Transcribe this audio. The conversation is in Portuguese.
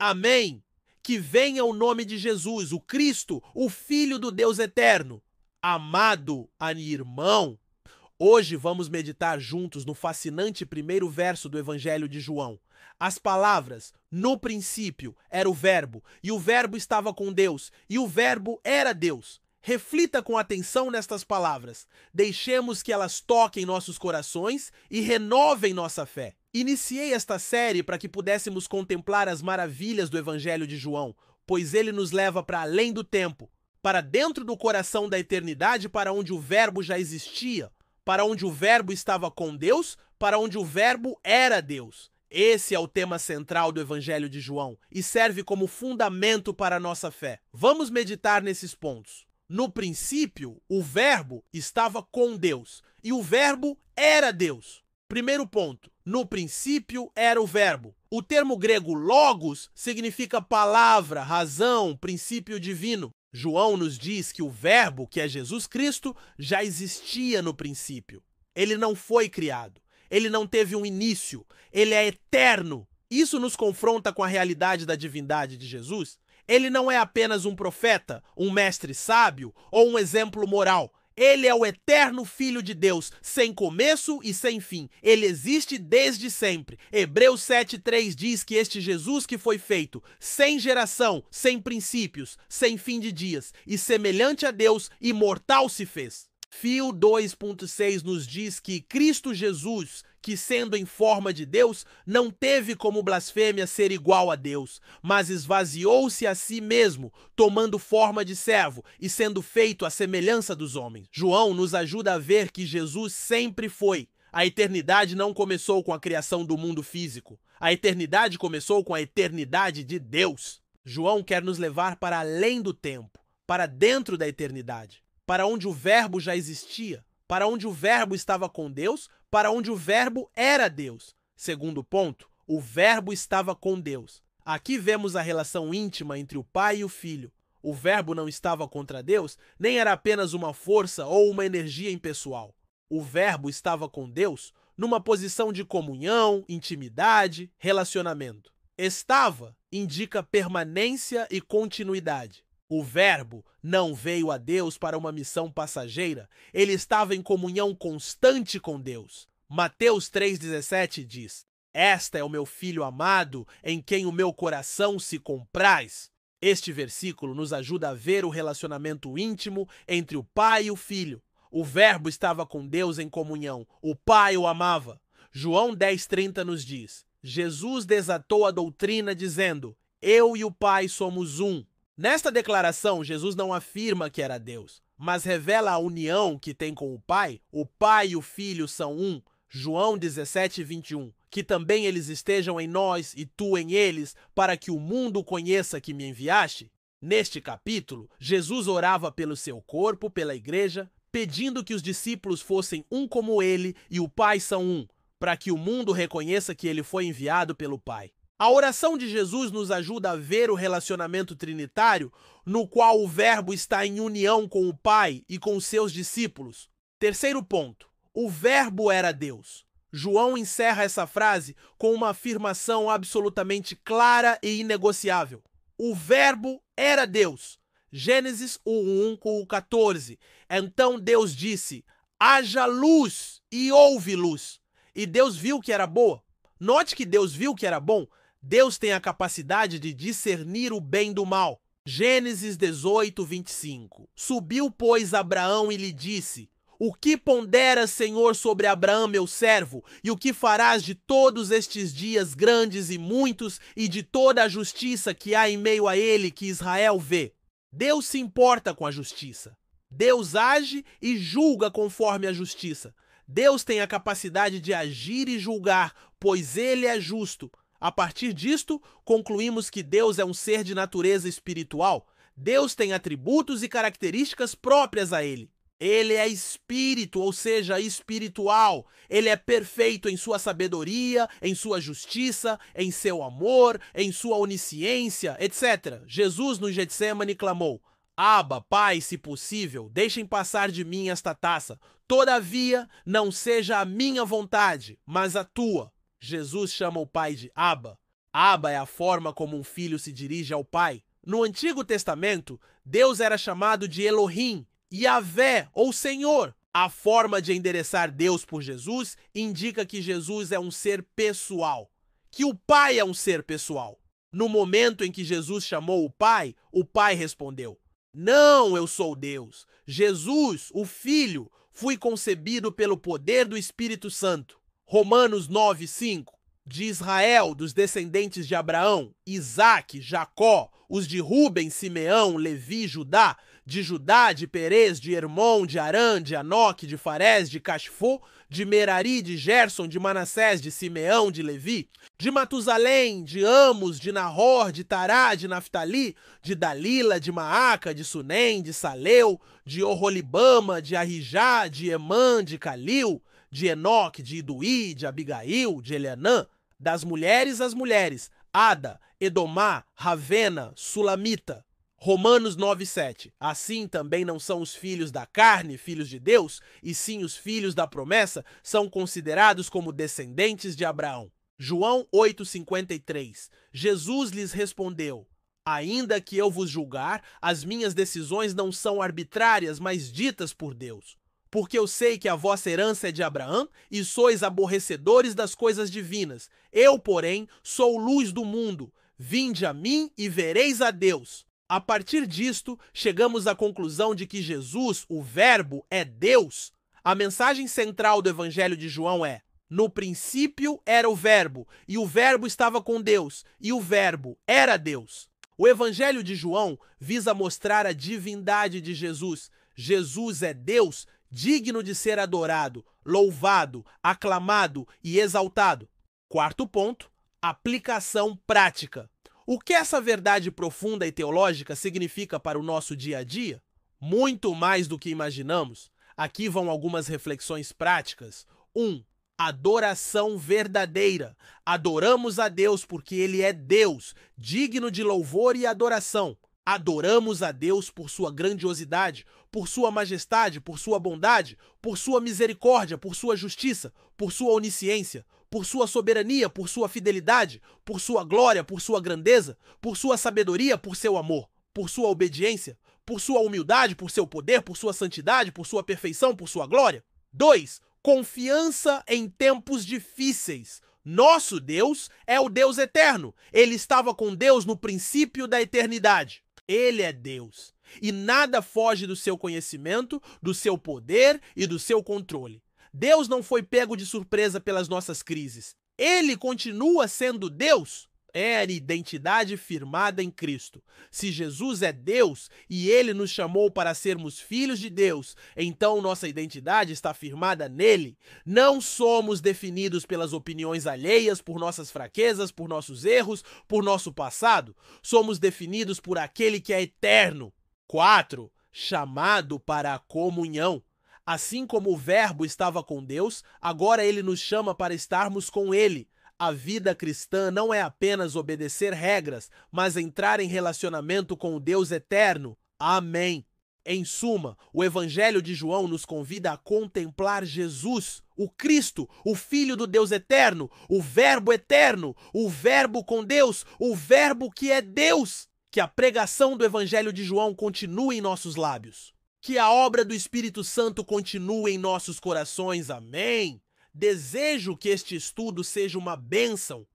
Amém. Que venha o nome de Jesus, o Cristo, o Filho do Deus eterno. Amado irmão, hoje vamos meditar juntos no fascinante primeiro verso do Evangelho de João. As palavras, no princípio, era o Verbo, e o Verbo estava com Deus, e o Verbo era Deus. Reflita com atenção nestas palavras. Deixemos que elas toquem nossos corações e renovem nossa fé. Iniciei esta série para que pudéssemos contemplar as maravilhas do Evangelho de João, pois ele nos leva para além do tempo, para dentro do coração da eternidade, para onde o Verbo já existia, para onde o Verbo estava com Deus, para onde o Verbo era Deus. Esse é o tema central do Evangelho de João e serve como fundamento para a nossa fé. Vamos meditar nesses pontos. No princípio, o Verbo estava com Deus e o Verbo era Deus. Primeiro ponto, no princípio era o Verbo. O termo grego logos significa palavra, razão, princípio divino. João nos diz que o Verbo, que é Jesus Cristo, já existia no princípio. Ele não foi criado, ele não teve um início, ele é eterno. Isso nos confronta com a realidade da divindade de Jesus. Ele não é apenas um profeta, um mestre sábio ou um exemplo moral. Ele é o eterno Filho de Deus, sem começo e sem fim. Ele existe desde sempre. Hebreus 7:3 diz que este Jesus que foi feito sem geração, sem princípios, sem fim de dias e semelhante a Deus, imortal se fez. Fio 2.6 nos diz que Cristo Jesus, que sendo em forma de Deus, não teve como blasfêmia ser igual a Deus, mas esvaziou-se a si mesmo, tomando forma de servo e sendo feito à semelhança dos homens. João nos ajuda a ver que Jesus sempre foi. A eternidade não começou com a criação do mundo físico. A eternidade começou com a eternidade de Deus. João quer nos levar para além do tempo, para dentro da eternidade, para onde o Verbo já existia, para onde o Verbo estava com Deus, para onde o Verbo era Deus. Segundo ponto, o Verbo estava com Deus. Aqui vemos a relação íntima entre o Pai e o Filho. O Verbo não estava contra Deus, nem era apenas uma força ou uma energia impessoal. O Verbo estava com Deus numa posição de comunhão, intimidade, relacionamento. Estava indica permanência e continuidade. O Verbo não veio a Deus para uma missão passageira, ele estava em comunhão constante com Deus. Mateus 3,17 diz: "Esta é o meu Filho amado, em quem o meu coração se compraz." Este versículo nos ajuda a ver o relacionamento íntimo entre o Pai e o Filho. O Verbo estava com Deus em comunhão, o Pai o amava. João 10,30 nos diz: "Jesus desatou a doutrina dizendo: eu e o Pai somos um." Nesta declaração, Jesus não afirma que era Deus, mas revela a união que tem com o Pai e o Filho são um. João 17:21, que também eles estejam em nós e tu em eles, para que o mundo conheça que me enviaste. Neste capítulo, Jesus orava pelo seu corpo, pela igreja, pedindo que os discípulos fossem um como ele e o Pai são um, para que o mundo reconheça que ele foi enviado pelo Pai. A oração de Jesus nos ajuda a ver o relacionamento trinitário no qual o Verbo está em união com o Pai e com os seus discípulos. Terceiro ponto, o Verbo era Deus. João encerra essa frase com uma afirmação absolutamente clara e inegociável. O Verbo era Deus. Gênesis 1:14. Então Deus disse: haja luz, e houve luz. E Deus viu que era boa. Note que Deus viu que era bom. Deus tem a capacidade de discernir o bem do mal. Gênesis 18:25. Subiu, pois, Abraão e lhe disse: o que ponderas, Senhor, sobre Abraão, meu servo, e o que farás de todos estes dias grandes e muitos, e de toda a justiça que há em meio a ele, que Israel vê? Deus se importa com a justiça. Deus age e julga conforme a justiça. Deus tem a capacidade de agir e julgar, pois ele é justo. A partir disto, concluímos que Deus é um ser de natureza espiritual. Deus tem atributos e características próprias a ele. Ele é espírito, ou seja, espiritual. Ele é perfeito em sua sabedoria, em sua justiça, em seu amor, em sua onisciência, etc. Jesus no Getsêmani clamou: Abba, Pai, se possível, deixem passar de mim esta taça. Todavia, não seja a minha vontade, mas a tua. Jesus chama o Pai de Abba. Abba é a forma como um filho se dirige ao pai. No Antigo Testamento, Deus era chamado de Elohim, Yahvé ou Senhor. A forma de endereçar Deus por Jesus indica que Jesus é um ser pessoal, que o Pai é um ser pessoal. No momento em que Jesus chamou o Pai respondeu: Não, eu sou Deus. Jesus, o Filho, fui concebido pelo poder do Espírito Santo. Romanos 9:5. De Israel, dos descendentes de Abraão, Isaque, Jacó, os de Ruben, Simeão, Levi, Judá, de Perez, de Hermon, de Arã, de Anoque, de Farés, de Cashfô, de Merari, de Gerson, de Manassés, de Simeão, de Levi, de Matusalém, de Amos, de Nahor, de Tará, de Naftali, de Dalila, de Maaca, de Sunem, de Saleu, de Oholibama, de Arrijá, de Emã, de Calil, de Enoque, de Iduí, de Abigail, de Elianã, das mulheres as mulheres, Ada, Edomá, Ravena, Sulamita. Romanos 9:7. Assim também não são os filhos da carne, filhos de Deus, e sim os filhos da promessa são considerados como descendentes de Abraão. João 8:53. Jesus lhes respondeu: Ainda que eu vos julgar, as minhas decisões não são arbitrárias, mas ditas por Deus. Porque eu sei que a vossa herança é de Abraão e sois aborrecedores das coisas divinas. Eu, porém, sou luz do mundo. Vinde a mim e vereis a Deus. A partir disto, chegamos à conclusão de que Jesus, o Verbo, é Deus. A mensagem central do Evangelho de João é: no princípio era o Verbo, e o Verbo estava com Deus, e o Verbo era Deus. O Evangelho de João visa mostrar a divindade de Jesus. Jesus é Deus, digno de ser adorado, louvado, aclamado e exaltado. Quarto ponto, aplicação prática. O que essa verdade profunda e teológica significa para o nosso dia a dia? Muito mais do que imaginamos. Aqui vão algumas reflexões práticas. 1. Adoração verdadeira. Adoramos a Deus porque Ele é Deus, digno de louvor e adoração. Adoramos a Deus por sua grandiosidade, por sua majestade, por sua bondade, por sua misericórdia, por sua justiça, por sua onisciência, por sua soberania, por sua fidelidade, por sua glória, por sua grandeza, por sua sabedoria, por seu amor, por sua obediência, por sua humildade, por seu poder, por sua santidade, por sua perfeição, por sua glória. 2. Confiança em tempos difíceis. Nosso Deus é o Deus eterno. Ele estava com Deus no princípio da eternidade. Ele é Deus. E nada foge do seu conhecimento, do seu poder e do seu controle. Deus não foi pego de surpresa pelas nossas crises. Ele continua sendo Deus. É a identidade firmada em Cristo. Se Jesus é Deus e Ele nos chamou para sermos filhos de Deus, então nossa identidade está firmada nele. Não somos definidos pelas opiniões alheias, por nossas fraquezas, por nossos erros, por nosso passado. Somos definidos por aquele que é eterno. 4. Chamado para a comunhão. Assim como o Verbo estava com Deus, agora Ele nos chama para estarmos com Ele. A vida cristã não é apenas obedecer regras, mas entrar em relacionamento com o Deus eterno. Amém. Em suma, o Evangelho de João nos convida a contemplar Jesus, o Cristo, o Filho do Deus eterno, o Verbo eterno, o Verbo com Deus, o Verbo que é Deus. Que a pregação do Evangelho de João continue em nossos lábios. Que a obra do Espírito Santo continue em nossos corações. Amém. Desejo que este estudo seja uma bênção